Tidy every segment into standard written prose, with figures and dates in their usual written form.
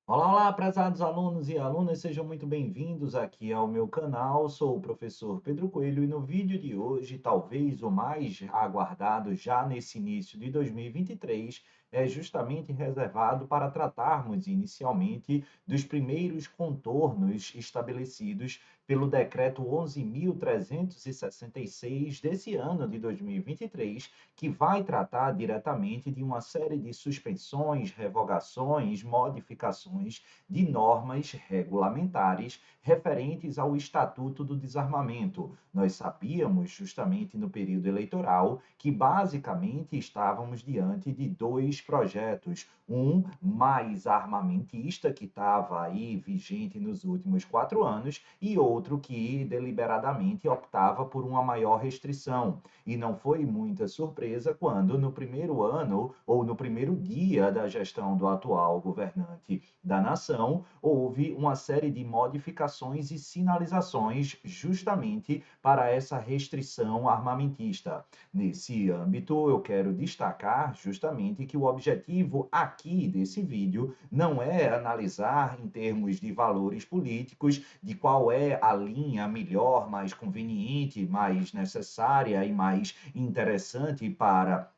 Olá, olá, prezados alunos e alunas, sejam muito bem-vindos aqui ao meu canal. Sou o professor Pedro Coelho e no vídeo de hoje, talvez o mais aguardado já nesse início de 2023, é justamente reservado para tratarmos inicialmente dos primeiros contornos estabelecidos pelo Decreto 11.366 desse ano de 2023, que vai tratar diretamente de uma série de suspensões, revogações, modificações de normas regulamentares referentes ao Estatuto do Desarmamento. Nós sabíamos, justamente no período eleitoral, que basicamente estávamos diante de dois projetos. Um mais armamentista, que estava aí vigente nos últimos 4 anos, e outro que deliberadamente optava por uma maior restrição. E não foi muita surpresa quando, no primeiro ano ou no primeiro dia da gestão do atual governante da nação, houve uma série de modificações e sinalizações justamente para essa restrição armamentista. Nesse âmbito, eu quero destacar justamente que o objetivo aqui desse vídeo não é analisar em termos de valores políticos, de qual é a linha melhor, mais conveniente, mais necessária e mais interessante para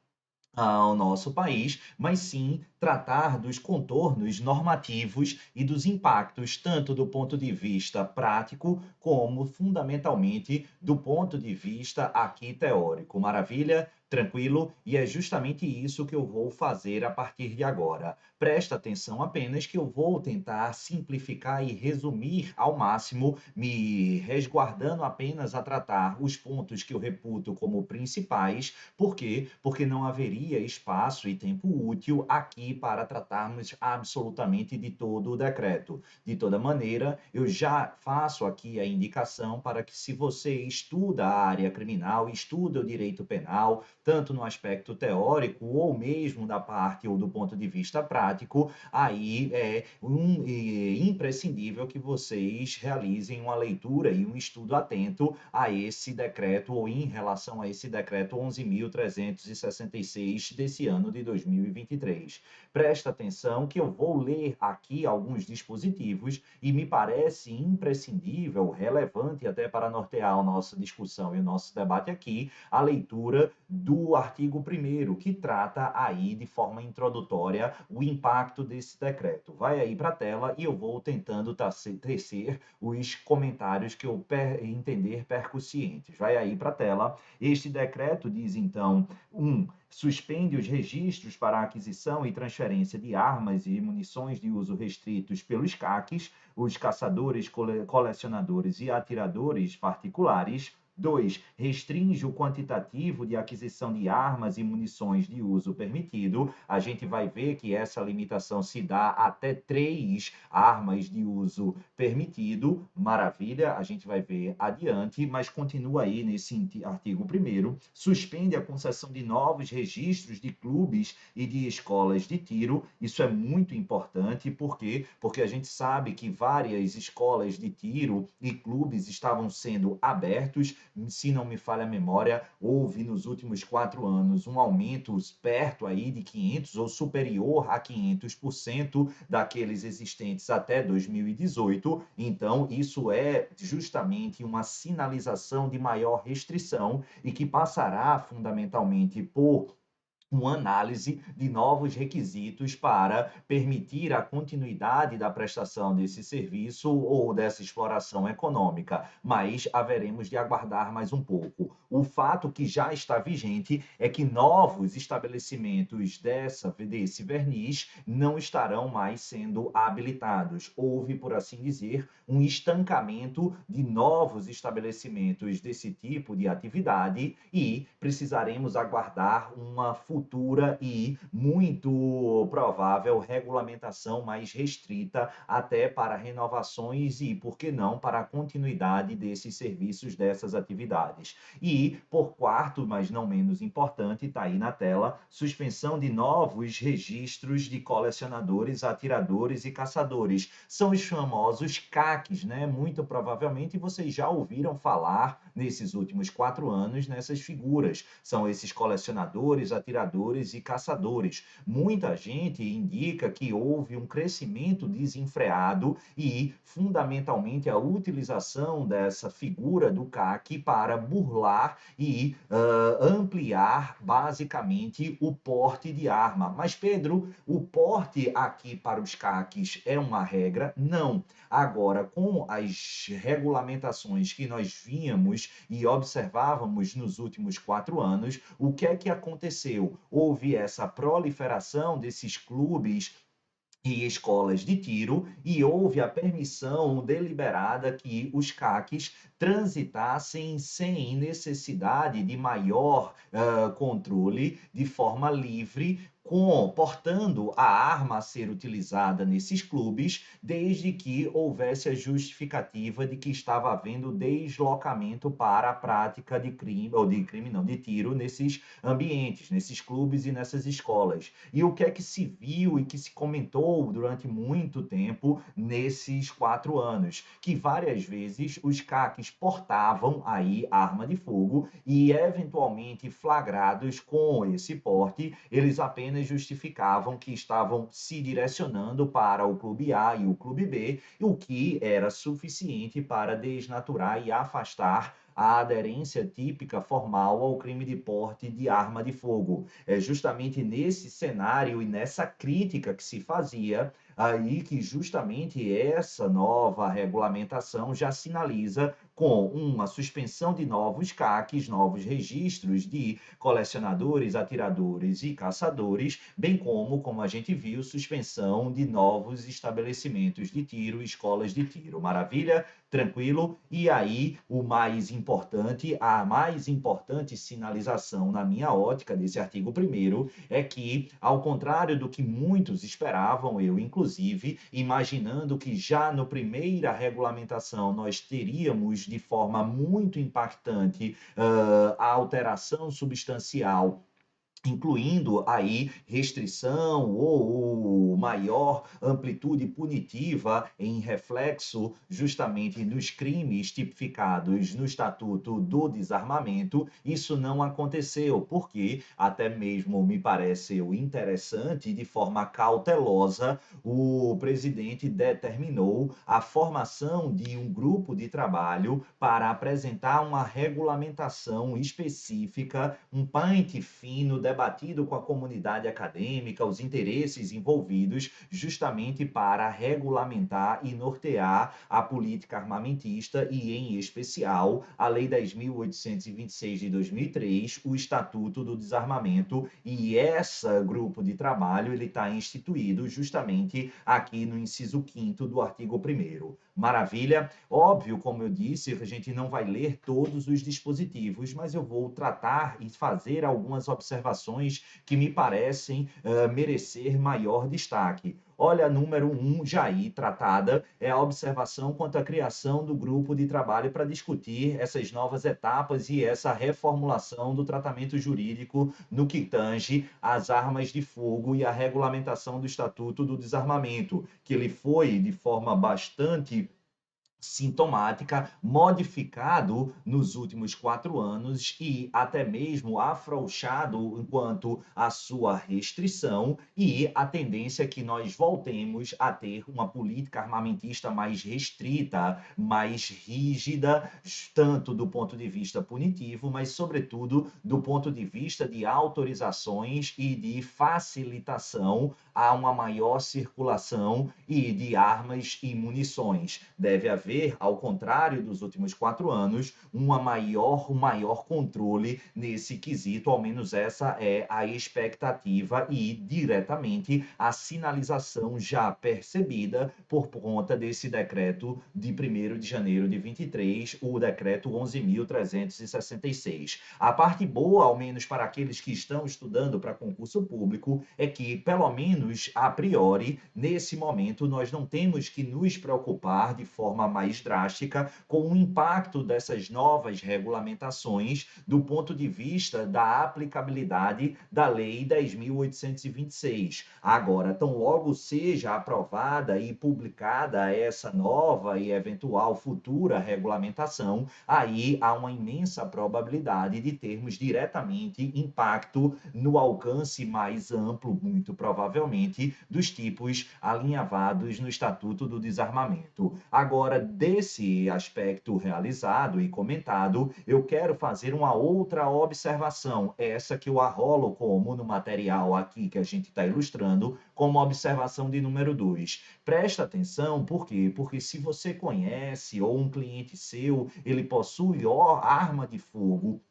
ao nosso país, mas sim tratar dos contornos normativos e dos impactos, tanto do ponto de vista prático, como fundamentalmente do ponto de vista aqui teórico. Maravilha? Tranquilo? E é justamente isso que eu vou fazer a partir de agora. Presta atenção apenas que eu vou tentar simplificar e resumir ao máximo, me resguardando apenas a tratar os pontos que eu reputo como principais. Por quê? Porque não haveria espaço e tempo útil aqui para tratarmos absolutamente de todo o decreto. De toda maneira, eu já faço aqui a indicação para que, se você estuda a área criminal, estuda o direito penal, tanto no aspecto teórico ou mesmo da parte ou do ponto de vista prático, aí é imprescindível que vocês realizem uma leitura e um estudo atento a esse decreto ou em relação a esse decreto 11.366 desse ano de 2023. Presta atenção que eu vou ler aqui alguns dispositivos e me parece imprescindível, relevante até para nortear a nossa discussão e o nosso debate aqui, a leitura do artigo 1º, que trata aí de forma introdutória o impacto desse decreto. Vai aí para a tela e eu vou tentando tecer os comentários que eu entender percussientes. Vai aí para a tela. Este decreto diz, então, suspende os registros para aquisição e transferência de armas e munições de uso restritos pelos CACs, os caçadores, colecionadores e atiradores particulares. 2. Restringe o quantitativo de aquisição de armas e munições de uso permitido. A gente vai ver que essa limitação se dá até 3 armas de uso permitido. Maravilha, a gente vai ver adiante, mas continua aí nesse artigo 1º. Suspende a concessão de novos registros de clubes e de escolas de tiro. Isso é muito importante, por quê? Porque a gente sabe que várias escolas de tiro e clubes estavam sendo abertos. Se não me falha a memória, houve nos últimos 4 anos um aumento perto aí de 500 ou superior a 500% daqueles existentes até 2018. Então, isso é justamente uma sinalização de maior restrição e que passará fundamentalmente por uma análise de novos requisitos para permitir a continuidade da prestação desse serviço ou dessa exploração econômica, mas haveremos de aguardar mais um pouco. O fato que já está vigente é que novos estabelecimentos desse verniz não estarão mais sendo habilitados. Houve, por assim dizer, um estancamento de novos estabelecimentos desse tipo de atividade e precisaremos aguardar uma futura e muito provável regulamentação mais restrita até para renovações e, por que não, para a continuidade desses serviços, dessas atividades. E, por quarto, mas não menos importante, está aí na tela, suspensão de novos registros de colecionadores, atiradores e caçadores. São os famosos CACs, né? Muito provavelmente vocês já ouviram falar nesses últimos 4 anos nessas figuras. São esses colecionadores, atiradores atiradores e caçadores. Muita gente indica que houve um crescimento desenfreado e, fundamentalmente, a utilização dessa figura do CAC para burlar e ampliar, basicamente, o porte de arma. Mas, Pedro, o porte aqui para os CACs é uma regra? Não. Agora, com as regulamentações que nós víamos e observávamos nos últimos 4 anos, o que é que aconteceu? Houve essa proliferação desses clubes e escolas de tiro, e houve a permissão deliberada que os CACs transitassem sem necessidade de maior controle, de forma livre, portando a arma a ser utilizada nesses clubes, desde que houvesse a justificativa de que estava havendo deslocamento para a prática de crime, ou de crime não, de tiro nesses ambientes, nesses clubes e nessas escolas. E o que é que se viu e que se comentou durante muito tempo nesses 4 anos? Que várias vezes os CACs portavam aí arma de fogo e, eventualmente, flagrados com esse porte, eles apenas justificavam que estavam se direcionando para o clube A e o clube B, o que era suficiente para desnaturar e afastar a aderência típica formal ao crime de porte de arma de fogo. É justamente nesse cenário e nessa crítica que se fazia aí que justamente essa nova regulamentação já sinaliza com uma suspensão de novos CACs, novos registros de colecionadores, atiradores e caçadores, bem como a gente viu, suspensão de novos estabelecimentos de tiro, escolas de tiro. Maravilha? Tranquilo? E aí, o mais importante, a mais importante sinalização na minha ótica desse artigo 1º é que, ao contrário do que muitos esperavam, eu inclusive, imaginando que já na primeira regulamentação nós teríamos de forma muito impactante a alteração substancial, incluindo aí restrição ou maior amplitude punitiva em reflexo justamente nos crimes tipificados no Estatuto do Desarmamento. Isso não aconteceu, porque até mesmo me pareceu interessante, de forma cautelosa, o presidente determinou a formação de um grupo de trabalho para apresentar uma regulamentação específica, um pente fino, debatido com a comunidade acadêmica, os interesses envolvidos, justamente para regulamentar e nortear a política armamentista e, em especial, a Lei 10.826 de 2003, o Estatuto do Desarmamento, e esse grupo de trabalho ele está instituído justamente aqui no inciso 5º do artigo 1º. Maravilha? Óbvio, como eu disse, a gente não vai ler todos os dispositivos, mas eu vou tratar e fazer algumas observações que me parecem merecer maior destaque. Olha, número 1, já aí tratada, é a observação quanto à criação do grupo de trabalho para discutir essas novas etapas e essa reformulação do tratamento jurídico no que tange às armas de fogo e a regulamentação do Estatuto do Desarmamento, que ele foi, de forma bastante sintomática, modificado nos últimos 4 anos e até mesmo afrouxado enquanto à sua restrição, e a tendência é que nós voltemos a ter uma política armamentista mais restrita, mais rígida, tanto do ponto de vista punitivo, mas sobretudo do ponto de vista de autorizações e de facilitação a uma maior circulação e de armas e munições. Deve haver, ao contrário dos últimos 4 anos, um maior controle nesse quesito, ao menos essa é a expectativa e, diretamente, a sinalização já percebida por conta desse decreto de 1º de janeiro de 23, o decreto 11.366. A parte boa, ao menos para aqueles que estão estudando para concurso público, é que, pelo menos a priori, nesse momento, nós não temos que nos preocupar de forma mais drástica com o impacto dessas novas regulamentações do ponto de vista da aplicabilidade da Lei 10.826. Agora, tão logo seja aprovada e publicada essa nova e eventual futura regulamentação, aí há uma imensa probabilidade de termos diretamente impacto no alcance mais amplo, muito provavelmente, dos tipos alinhavados no Estatuto do Desarmamento. Agora, desse aspecto realizado e comentado, eu quero fazer uma outra observação, essa que eu arrolo como no material aqui que a gente está ilustrando, como observação de número 2. Presta atenção, por quê? Porque se você conhece ou um cliente seu, ele possui arma de fogo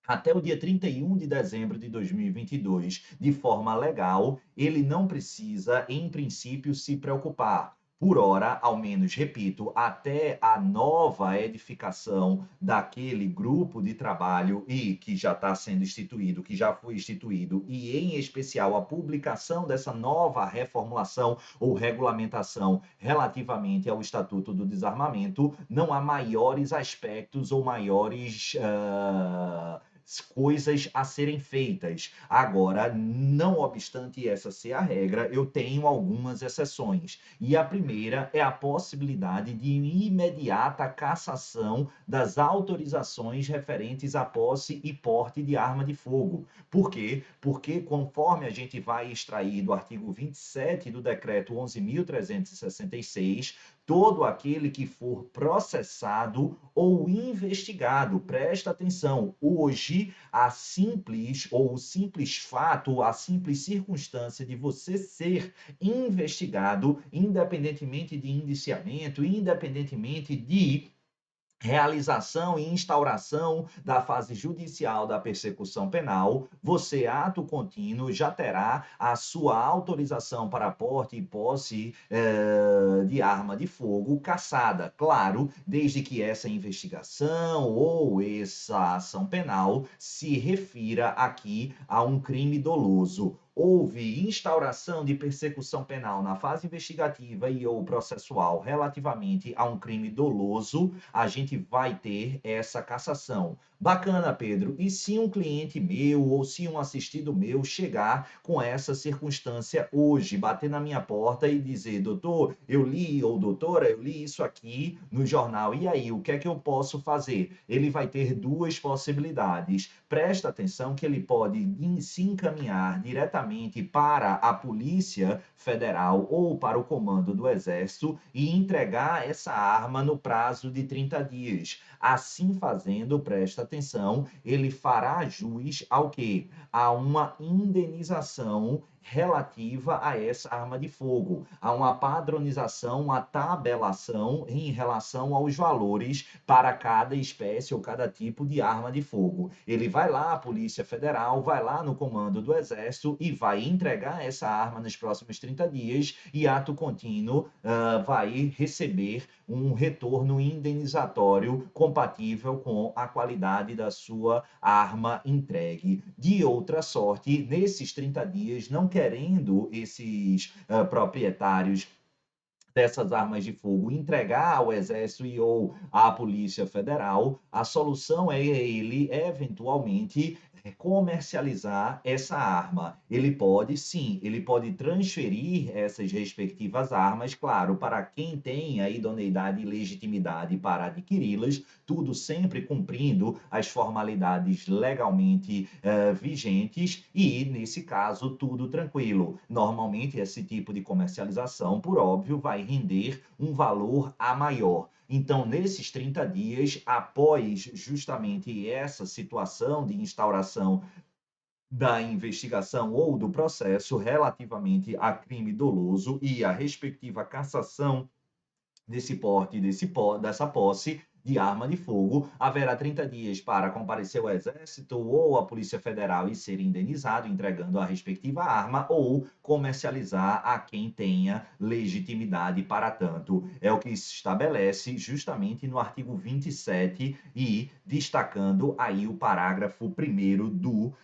até o dia 31 de dezembro de 2022, de forma legal, ele não precisa, em princípio, se preocupar. Por hora, ao menos, repito, até a nova edificação daquele grupo de trabalho e que já está sendo instituído, que já foi instituído, e em especial a publicação dessa nova reformulação ou regulamentação relativamente ao Estatuto do Desarmamento, não há maiores aspectos ou maiores coisas a serem feitas. Agora, não obstante essa ser a regra, eu tenho algumas exceções. E a primeira é a possibilidade de imediata cassação das autorizações referentes à posse e porte de arma de fogo. Por quê? Porque conforme a gente vai extrair do artigo 27 do decreto 11.366, todo aquele que for processado ou investigado, presta atenção, hoje a simples ou o simples fato, a simples circunstância de você ser investigado, independentemente de indiciamento, independentemente de realização e instauração da fase judicial da persecução penal, você, ato contínuo, já terá a sua autorização para porte e posse de arma de fogo cassada. Claro, desde que essa investigação ou essa ação penal se refira aqui a um crime doloso. Houve instauração de persecução penal na fase investigativa e ou processual relativamente a um crime doloso, a gente vai ter essa cassação. Bacana, Pedro. E se um cliente meu ou se um assistido meu chegar com essa circunstância hoje, bater na minha porta e dizer, doutor, eu li, ou doutora, eu li isso aqui no jornal, e aí, o que é que eu posso fazer? Ele vai ter duas possibilidades. Presta atenção que ele pode se encaminhar diretamente para a Polícia Federal ou para o Comando do Exército e entregar essa arma no prazo de 30 dias. Assim fazendo, presta atenção, ele fará jus ao quê? A uma indenização relativa a essa arma de fogo, a uma padronização, uma tabelação em relação aos valores para cada espécie ou cada tipo de arma de fogo. Ele vai lá, a Polícia Federal, vai lá no Comando do Exército e vai entregar essa arma nos próximos 30 dias e, ato contínuo, vai receber um retorno indenizatório compatível com a qualidade da sua arma entregue. De outra sorte, nesses 30 dias, não querendo esses proprietários dessas armas de fogo entregar ao Exército e ou à Polícia Federal, a solução é ele, eventualmente, comercializar essa arma. Ele pode, sim, ele pode transferir essas respectivas armas, claro, para quem tem a idoneidade e legitimidade para adquiri-las, tudo sempre cumprindo as formalidades legalmente vigentes e, nesse caso, tudo tranquilo. Normalmente, esse tipo de comercialização, por óbvio, vai render um valor a maior. Então, nesses 30 dias, após justamente essa situação de instauração da investigação ou do processo relativamente a crime doloso e a respectiva cassação desse porte, dessa posse, de arma de fogo, haverá 30 dias para comparecer ao Exército ou à Polícia Federal e ser indenizado, entregando a respectiva arma, ou comercializar a quem tenha legitimidade para tanto. É o que se estabelece justamente no artigo 27 e destacando aí o parágrafo 1º do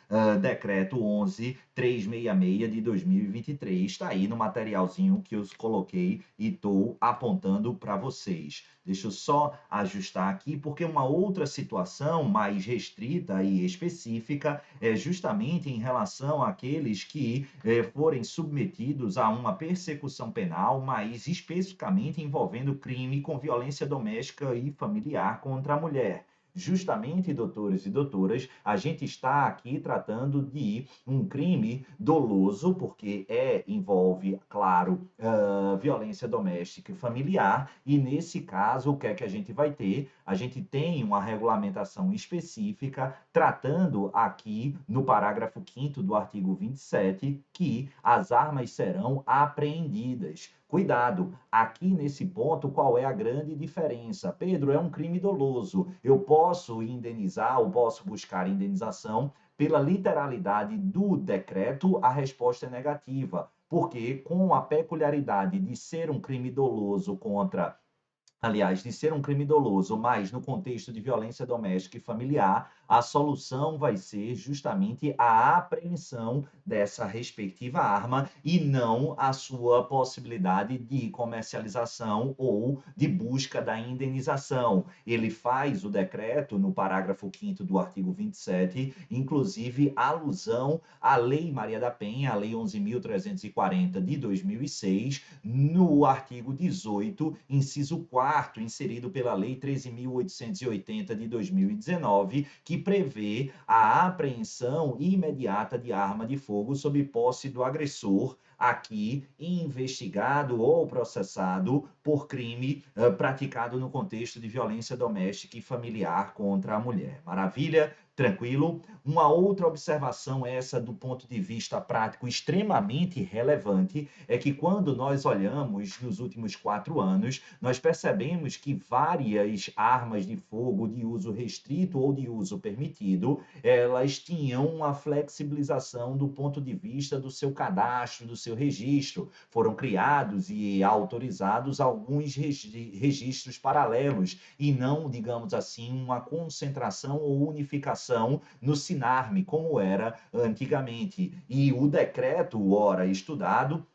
decreto 11.366 de 2023. Está aí no materialzinho que eu coloquei e estou apontando para vocês. Deixa eu só ajustar aqui, porque uma outra situação mais restrita e específica é justamente em relação àqueles que forem submetidos a uma persecução penal, mas especificamente envolvendo crime com violência doméstica e familiar contra a mulher. Justamente, doutores e doutoras, a gente está aqui tratando de um crime doloso, porque envolve, claro, violência doméstica e familiar, e nesse caso, o que é que a gente vai ter? A gente tem uma regulamentação específica tratando aqui no parágrafo 5º do artigo 27 que as armas serão apreendidas. Cuidado, aqui nesse ponto, qual é a grande diferença? Pedro, é um crime doloso. Eu posso indenizar, ou posso buscar indenização pela literalidade do decreto, a resposta é negativa, porque com a peculiaridade de ser um crime doloso contra aliás, de ser um crime doloso, mas no contexto de violência doméstica e familiar, a solução vai ser justamente a apreensão dessa respectiva arma e não a sua possibilidade de comercialização ou de busca da indenização. Ele faz o decreto, no parágrafo 5º do artigo 27, inclusive alusão à Lei Maria da Penha, a Lei 11.340 de 2006, no artigo 18, inciso 4º, inserido pela Lei 13.880 de 2019, que prevê a apreensão imediata de arma de fogo sob posse do agressor, aqui investigado ou processado por crime praticado no contexto de violência doméstica e familiar contra a mulher. Maravilha? Tranquilo? Uma outra observação, essa do ponto de vista prático extremamente relevante, é que quando nós olhamos nos últimos 4 anos, nós percebemos que várias armas de fogo de uso restrito ou de uso permitido, elas tinham uma flexibilização do ponto de vista do seu cadastro, do seu registro. Foram criados e autorizados alguns registros paralelos e não, digamos assim, uma concentração ou unificação no Sinarme, como era antigamente. E o decreto, ora estudado,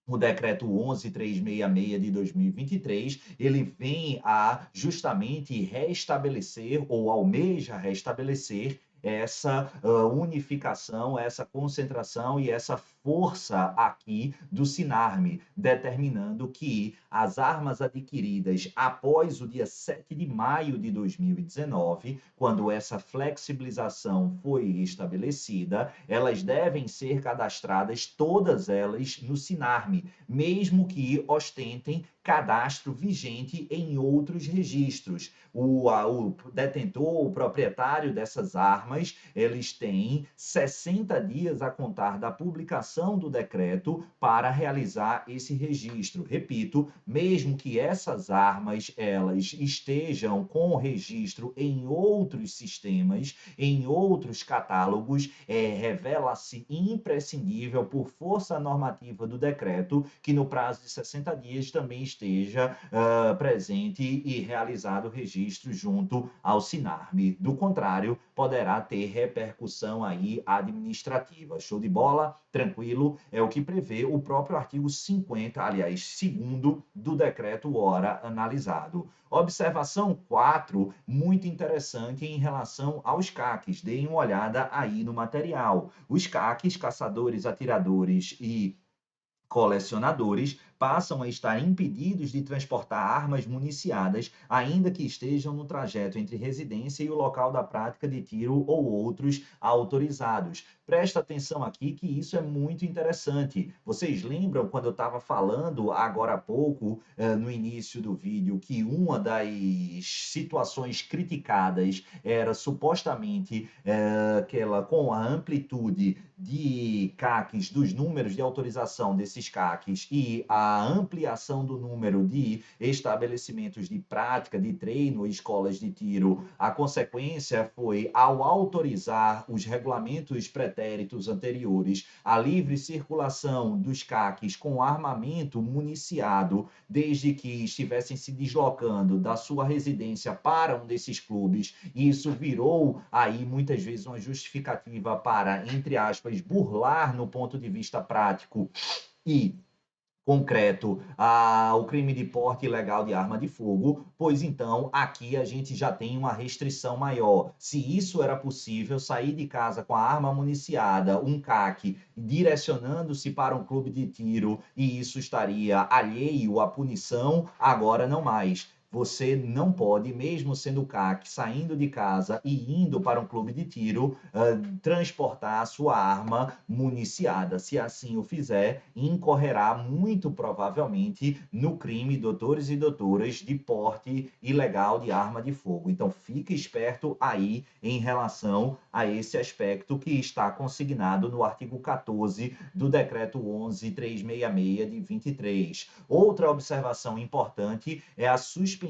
o decreto 11.366 de 2023, ele vem a justamente restabelecer ou almeja restabelecer essa unificação, essa concentração e essa força aqui do Sinarme, determinando que as armas adquiridas após o dia 7 de maio de 2019, quando essa flexibilização foi estabelecida, elas devem ser cadastradas, todas elas, no Sinarme, mesmo que ostentem cadastro vigente em outros registros. O detentor, o proprietário dessas armas, eles têm 60 dias a contar da publicação do decreto para realizar esse registro. Repito, mesmo que essas armas elas estejam com registro em outros sistemas, em outros catálogos, revela-se imprescindível, por força normativa do decreto, que no prazo de 60 dias também esteja presente e realizado o registro junto ao Sinarme. Do contrário, poderá ter repercussão aí administrativa. Show de bola? Tranquilo? É o que prevê o próprio artigo 50, aliás, 2º do decreto ora analisado. Observação 4, muito interessante em relação aos CACs. Deem uma olhada aí no material. Os CACs, caçadores, atiradores e colecionadores, passam a estar impedidos de transportar armas municiadas, ainda que estejam no trajeto entre residência e o local da prática de tiro ou outros autorizados. Presta atenção aqui que isso é muito interessante. Vocês lembram quando eu estava falando agora há pouco, no início do vídeo, que uma das situações criticadas era supostamente aquela com a amplitude de CACs, dos números de autorização desses CACs e a a ampliação do número de estabelecimentos de prática, de treino, escolas de tiro, a consequência foi, ao autorizar os regulamentos pretéritos anteriores, a livre circulação dos CACs com armamento municiado, desde que estivessem se deslocando da sua residência para um desses clubes, e isso virou aí muitas vezes uma justificativa para, entre aspas, burlar no ponto de vista prático e concreto o crime de porte ilegal de arma de fogo, pois então aqui a gente já tem uma restrição maior. Se isso era possível, sair de casa com a arma municiada, um CAC, direcionando-se para um clube de tiro, e isso estaria alheio à punição, agora não mais. Você não pode, mesmo sendo CAC, saindo de casa e indo para um clube de tiro, transportar a sua arma municiada. Se assim o fizer, incorrerá muito provavelmente no crime, doutores e doutoras, de porte ilegal de arma de fogo. Então, fique esperto aí em relação a esse aspecto que está consignado no artigo 14 do Decreto 11.366 de 23. Outra observação importante é a suspensão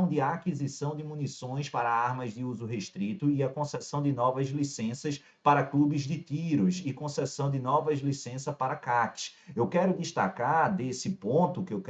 de aquisição de munições para armas de uso restrito e a concessão de novas licenças para clubes de tiros e concessão de novas licenças para CACs. Eu quero destacar desse ponto que eu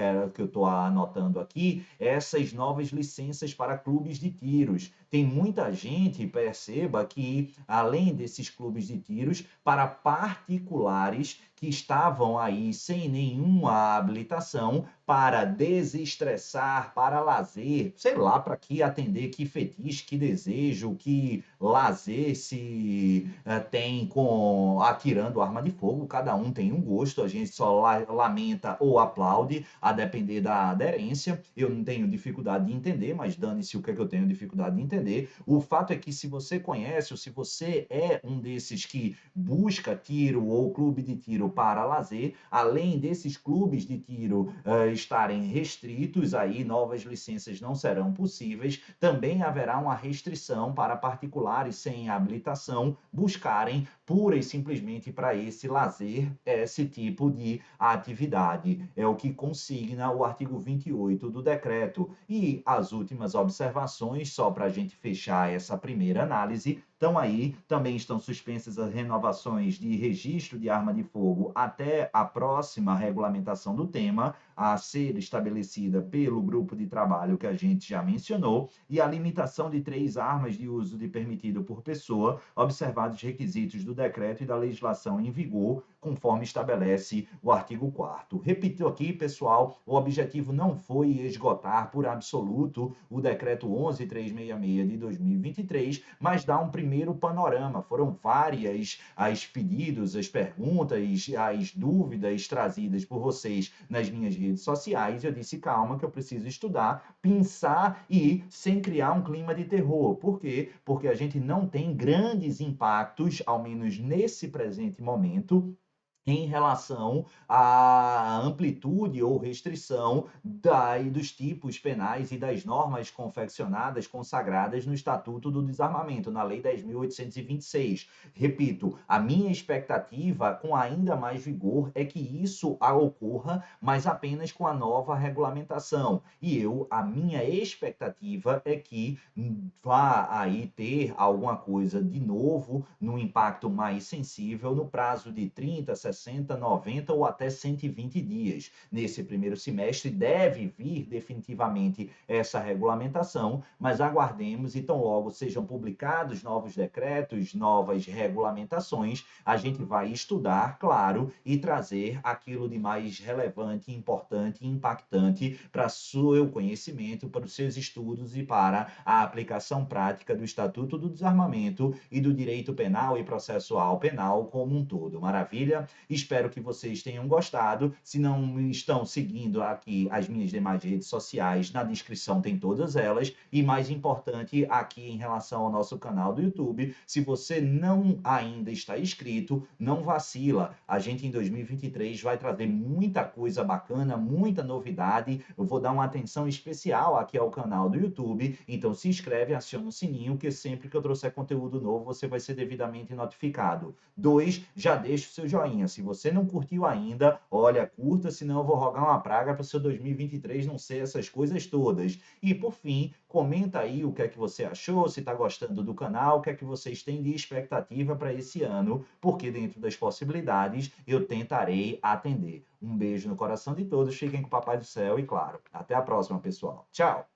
estou anotando aqui, essas novas licenças para clubes de tiros. Tem muita gente, perceba que, além desses clubes de tiros, para particulares que estavam aí sem nenhuma habilitação para desestressar, para lazer, sei lá, para que atender, que fetiche, que desejo, que lazer se tem com atirando arma de fogo. Cada um tem um gosto, a gente só lamenta ou aplaude, a depender da aderência. Eu não tenho dificuldade de entender, mas dane-se o que é que eu tenho dificuldade de entender. O fato é que se você conhece, ou se você é um desses que busca tiro ou clube de tiro para lazer, além desses clubes de tiro estarem restritos, aí novas licenças não serão possíveis, também haverá uma restrição para particulares sem habilitação buscarem pura e simplesmente para esse lazer esse tipo de atividade. É o que consigna o artigo 28 do decreto. E as últimas observações, só para a gente fechar essa primeira análise, então aí também estão suspensas as renovações de registro de arma de fogo até a próxima regulamentação do tema, a ser estabelecida pelo grupo de trabalho que a gente já mencionou, e a limitação de 3 armas de uso de permitido por pessoa, observados os requisitos do decreto e da legislação em vigor, conforme estabelece o artigo 4º. Repito aqui, pessoal, o objetivo não foi esgotar por absoluto o decreto 11.366 de 2023, mas dar um primeiro panorama. Foram várias as pedidos, as perguntas, as dúvidas trazidas por vocês nas minhas redes sociais. Eu disse, calma, que eu preciso estudar, pensar e sem criar um clima de terror. Por quê? Porque a gente não tem grandes impactos, ao menos nesse presente momento, em relação à amplitude ou restrição dos tipos penais e das normas confeccionadas, consagradas no Estatuto do Desarmamento, na Lei 10.826. Repito, a minha expectativa, com ainda mais vigor, é que isso ocorra, mas apenas com a nova regulamentação. E a minha expectativa é que vá aí ter alguma coisa de novo, num impacto mais sensível, no prazo de 30, 60, 90 ou até 120 dias. Nesse primeiro semestre deve vir definitivamente essa regulamentação, mas aguardemos e tão logo sejam publicados novos decretos, novas regulamentações, a gente vai estudar, claro, e trazer aquilo de mais relevante, importante e impactante para o seu conhecimento, para os seus estudos e para a aplicação prática do Estatuto do Desarmamento e do direito penal e processual penal como um todo. Maravilha? Espero que vocês tenham gostado. Se não estão seguindo aqui as minhas demais redes sociais, na descrição tem todas elas. E mais importante, aqui em relação ao nosso canal do YouTube, se você não ainda está inscrito, não vacila. A gente em 2023 vai trazer muita coisa bacana, muita novidade. Eu vou dar uma atenção especial aqui ao canal do YouTube. Então se inscreve, aciona o sininho, que sempre que eu trouxer conteúdo novo, você vai ser devidamente notificado. 2, já deixa o seu joinha. Se você não curtiu ainda, olha, curta, senão eu vou rogar uma praga para o seu 2023 não ser essas coisas todas. E, por fim, comenta aí o que é que você achou, se está gostando do canal, o que é que vocês têm de expectativa para esse ano, porque dentro das possibilidades eu tentarei atender. Um beijo no coração de todos, fiquem com o Papai do Céu e, claro, até a próxima, pessoal. Tchau!